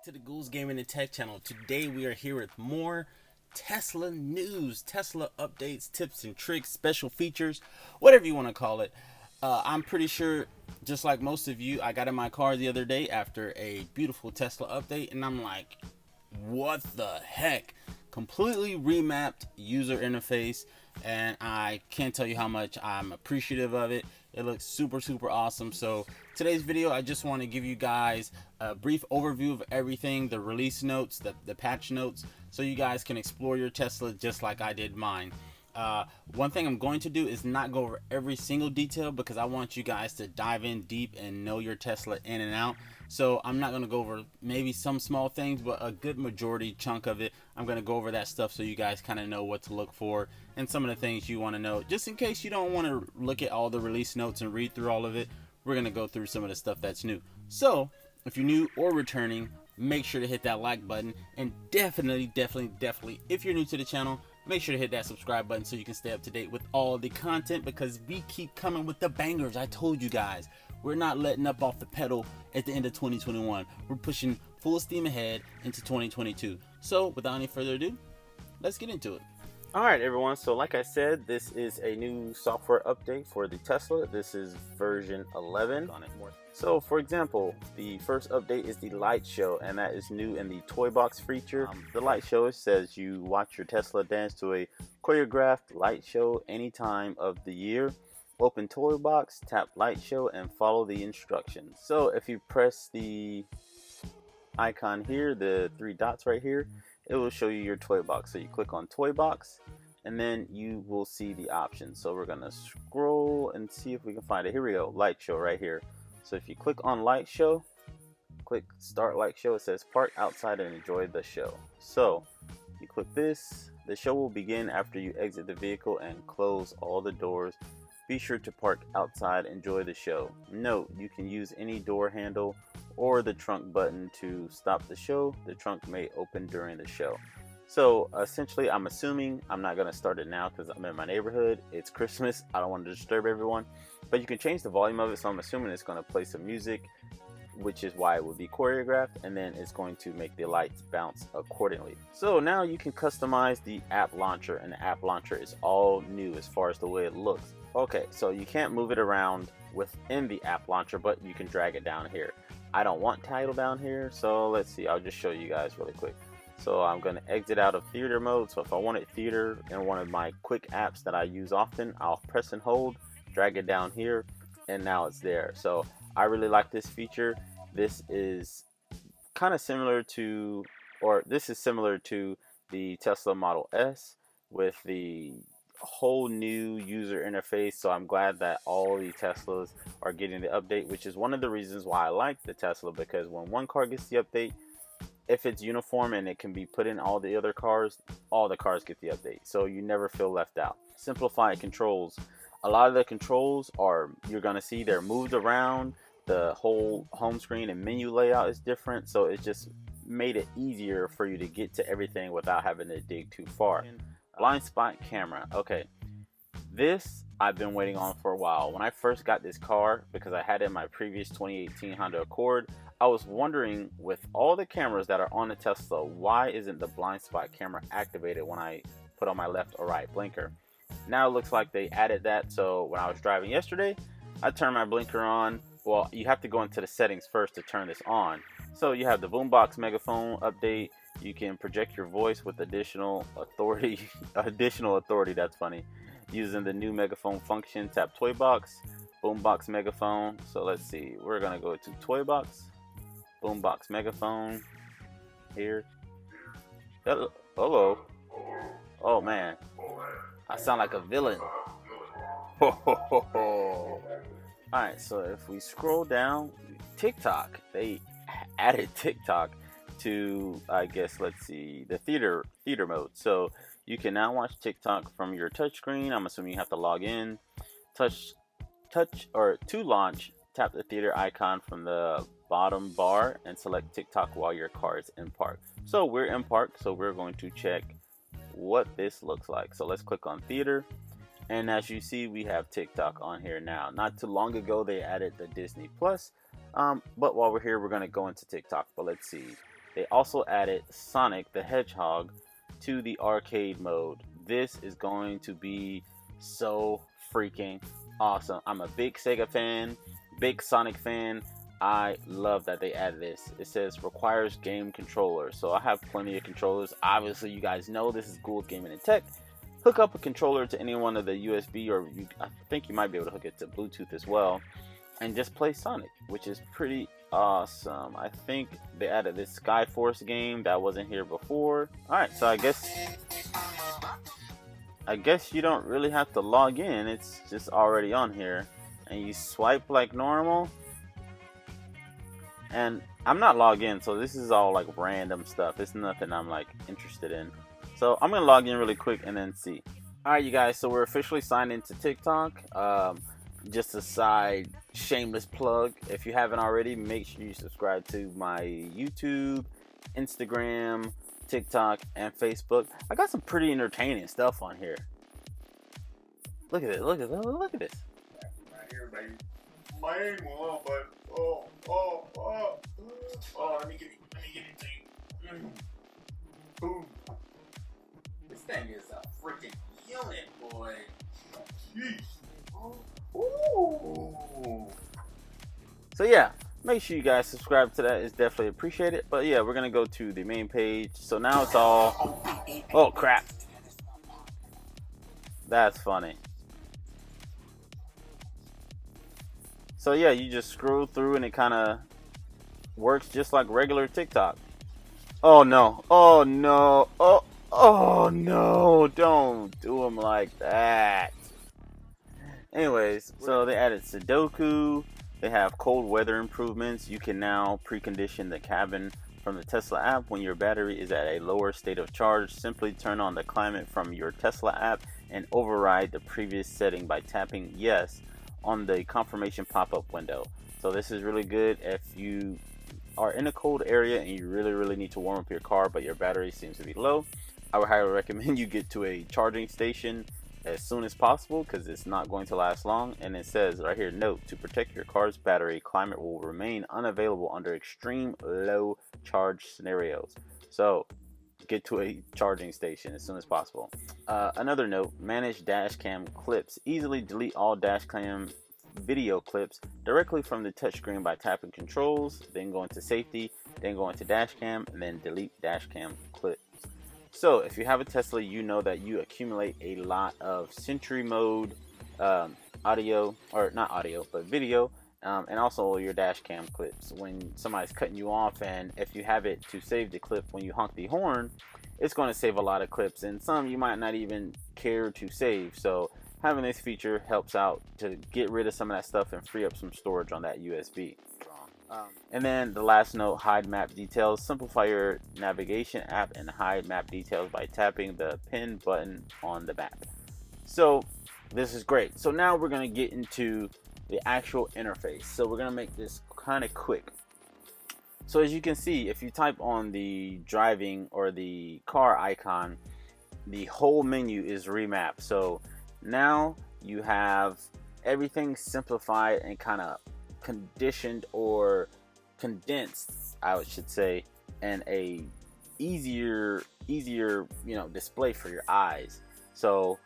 to the Gould's Gaming and Tech channel. Today we are here with more Tesla news, Tesla updates, tips and tricks, special features, whatever you want to call it. I'm pretty sure, just like most of you, I got in my car the other day after a beautiful Tesla update, and I'm like, what the heck? Completely remapped user interface, and I can't tell you how much I'm appreciative of it. It looks super awesome. So today's video, I just want to give you guys a brief overview of everything, the release notes, the patch notes, so you guys can explore your Tesla just like I did mine. One thing I'm going to do is not go over every single detail, because I want you guys to dive in deep and know your Tesla in and out. So I'm not going to go over maybe some small things, but a good majority chunk of it, I'm going to go over that stuff so you guys kind of know what to look for and some of the things you want to know. Just in case you don't want to look at all the release notes and read through all of it, we're going to go through some of the stuff that's new. So if you're new or returning, make sure to hit that like button, and definitely, if you're new to the channel, make sure to hit that subscribe button so you can stay up to date with all the content, because we keep coming with the bangers. I told you guys, we're not letting up off the pedal at the end of 2021. We're pushing full steam ahead into 2022. So without any further ado, let's get into it. Alright everyone, so like I said, this is a new software update for the Tesla. This is version 11 on it. So for example, the first update is the light show, and that is new in the toy box feature. The light show says you watch your Tesla dance to a choreographed light show any time of the year. Open toy box, tap light show, and follow the instructions. So if you press the icon here, the three dots right here, it will show you your toy box. So you click on toy box, and then you will see the options. So we're gonna scroll and see if we can find it. Here we go, light show right here. So if you click on light show, click start light show, it says park outside and enjoy the show. So you click this, the show will begin after you exit the vehicle and close all the doors. Be sure to park outside, enjoy the show. Note, you can use any door handle or the trunk button to stop the show. The trunk may open during the show. So essentially, I'm assuming I'm not gonna start it now because I'm in my neighborhood. It's Christmas, I don't want to disturb everyone. But you can change the volume of it, so I'm assuming it's gonna play some music, which is why it would be choreographed, and then it's going to make the lights bounce accordingly. So now you can customize the app launcher, and the app launcher is all new as far as the way it looks. Okay, so you can't move it around within the app launcher, but you can drag it down here. I don't want title down here, so let's see, I'll just show you guys really quick. So I'm going to exit out of theater mode. So if I wanted theater in one of my quick apps that I use often, I'll press and hold, drag it down here, and now it's there. So I really like this feature. This is kind of similar to, or this is similar to the Tesla Model S with the whole new user interface. So I'm glad that all the Teslas are getting the update, which is one of the reasons why I like the Tesla, because when one car gets the update, if it's uniform and it can be put in all the other cars, all the cars get the update, so you never feel left out. Simplified controls. A lot of the controls are, you're gonna see they're moved around. The whole home screen and menu layout is different, so it just made it easier for you to get to everything without having to dig too far. Blind spot camera. Okay, this I've been waiting on for a while. When I first got this car, because I had it in my previous 2018 Honda Accord, I was wondering, with all the cameras that are on the Tesla, why isn't the blind spot camera activated when I put on my left or right blinker? Now it looks like they added that. So when I was driving yesterday, I turned my blinker on. Well, you have to go into the settings first to turn this on. So you have the boombox megaphone update. You can project your voice with additional authority. That's funny. Using the new megaphone function, tap toy box, boombox megaphone. So let's see, we're gonna go to toy box, boombox megaphone here. Hello. Oh man, I sound like a villain. Alright, so if we scroll down, TikTok, they added TikTok to, I guess, let's see, the theater mode. So you can now watch TikTok from your touchscreen. I'm assuming you have to log in. Touch or to launch, tap the theater icon from the bottom bar and select TikTok while your car is in park. So we're in park, so we're going to check what this looks like. So let's click on theater, and as you see, we have TikTok on here now. Not too long ago they added the Disney Plus, but while we're here, we're going to go into TikTok. But let's see, they also added Sonic the Hedgehog to the arcade mode. This is going to be so freaking awesome. I'm a big Sega fan, big Sonic fan. I love that they added this. It says requires game controller. So I have plenty of controllers. Obviously, you guys know this is Gould Gaming and Tech. Hook up a controller to any one of the USB, or I think you might be able to hook it to Bluetooth as well, and just play Sonic, which is pretty awesome. I think they added this Skyforce game that wasn't here before. Alright, so I guess you don't really have to log in. It's just already on here. And you swipe like normal. And I'm not logged in, so this is all like random stuff. It's nothing I'm like interested in. So I'm gonna log in really quick and then see. Alright, you guys, so we're officially signed into TikTok. Just a side shameless plug. If you haven't already, make sure you subscribe to my YouTube, Instagram, TikTok, and Facebook. I got some pretty entertaining stuff on here. Look at it. Look at this. Right here, baby. Man, well, but let me get it to you. Boom. This thing is a freaking unit, boy. Jeez. Ooh. So yeah, make sure you guys subscribe to that. It's definitely appreciated. But yeah, we're gonna go to the main page. So now it's all, oh crap, that's funny. So yeah, you just scroll through and it kind of works just like regular TikTok. Oh no, oh no, oh no, don't do them like that. Anyways, so they added Sudoku. They have cold weather improvements. You can now precondition the cabin from the Tesla app when your battery is at a lower state of charge. Simply turn on the climate from your Tesla app and override the previous setting by tapping yes on the confirmation pop-up window. So this is really good if you are in a cold area and you really need to warm up your car, but your battery seems to be low. I would highly recommend you get to a charging station as soon as possible, because it's not going to last long. And it says right here, note, to protect your car's battery, climate will remain unavailable under extreme low charge scenarios. So get to a charging station as soon as possible. Another note, manage dash cam clips. Easily delete all dash cam video clips directly from the touchscreen by tapping controls, then go into safety, then go into dash cam, and then delete dash cam clips. So if you have a Tesla, you know that you accumulate a lot of Sentry mode audio, or not audio, but video, and also your dash cam clips. When somebody's cutting you off, and if you have it to save the clip when you honk the horn, it's going to save a lot of clips, and some you might not even care to save. So having this feature helps out to get rid of some of that stuff and free up some storage on that USB. And then the last note, hide map details. Simplify your navigation app and hide map details by tapping the pin button on the map. So this is great. So now we're going to get into the actual interface. So we're going to make this kind of quick. So as you can see, if you type on the driving or the car icon, the whole menu is remapped. So now you have everything simplified and kind of conditioned or condensed, I should say, and a easier display for your eyes. So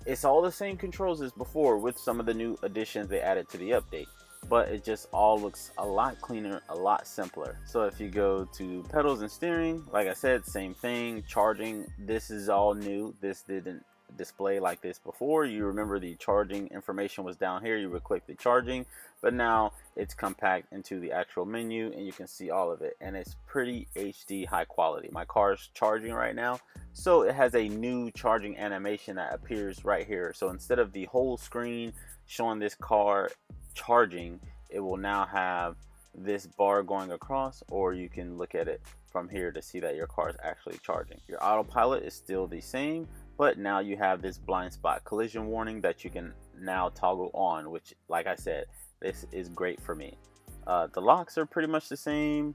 it's all the same controls as before, with some of the new additions they added to the update, but it just all looks a lot cleaner, a lot simpler. So if you go to pedals and steering, like I said, same thing. Charging, this is all new. This didn't display like this before. You remember the charging information was down here. You would click the charging, but now it's compact into the actual menu and you can see all of it, and it's pretty HD high quality. My car's charging right now, so it has a new charging animation that appears right here. So instead of the whole screen showing this car charging, it will now have this bar going across, or you can look at it from here to see that your car is actually charging. Your autopilot is still the same, but now you have this blind spot collision warning that you can now toggle on, which, like I said, this is great for me. The locks are pretty much the same,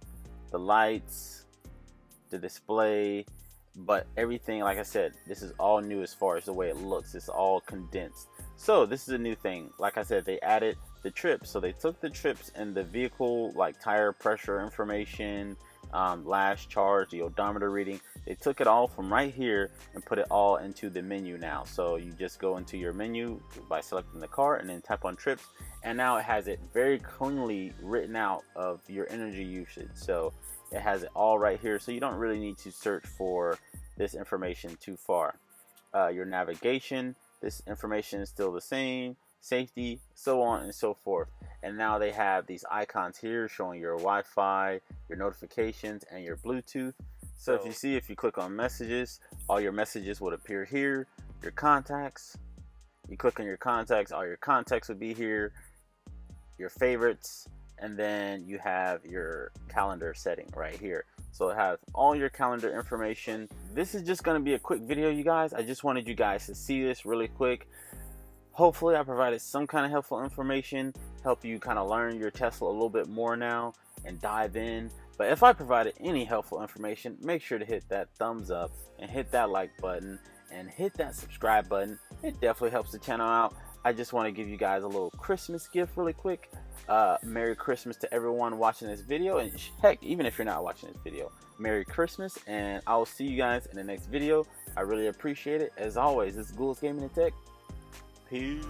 the lights, the display, but everything, like I said, this is all new as far as the way it looks. It's all condensed. So this is a new thing. Like I said, they added the trips. So they took the trips and the vehicle, like tire pressure information, last charge, the odometer reading. They took it all from right here and put it all into the menu now. So you just go into your menu by selecting the car and then tap on trips, and now it has it very cleanly written out of your energy usage. So it has it all right here, so you don't really need to search for this information too far. Your navigation, this information is still the same, safety, so on and so forth. And now they have these icons here showing your Wi-Fi, your notifications, and your Bluetooth. So if you see, if you click on messages, all your messages would appear here. Your contacts, you click on your contacts, all your contacts would be here. Your favorites, and then you have your calendar setting right here. So it has all your calendar information. This is just going to be a quick video, you guys. I just wanted you guys to see this really quick. Hopefully I provided some kind of helpful information, help you kind of learn your Tesla a little bit more now and dive in. But if I provided any helpful information, make sure to hit that thumbs up and hit that like button and hit that subscribe button. It definitely helps the channel out. I just want to give you guys a little Christmas gift really quick. Merry Christmas to everyone watching this video, and heck, even if you're not watching this video, Merry Christmas, and I will see you guys in the next video. I really appreciate it. As always, this is Gould's Gaming and Tech. Peace.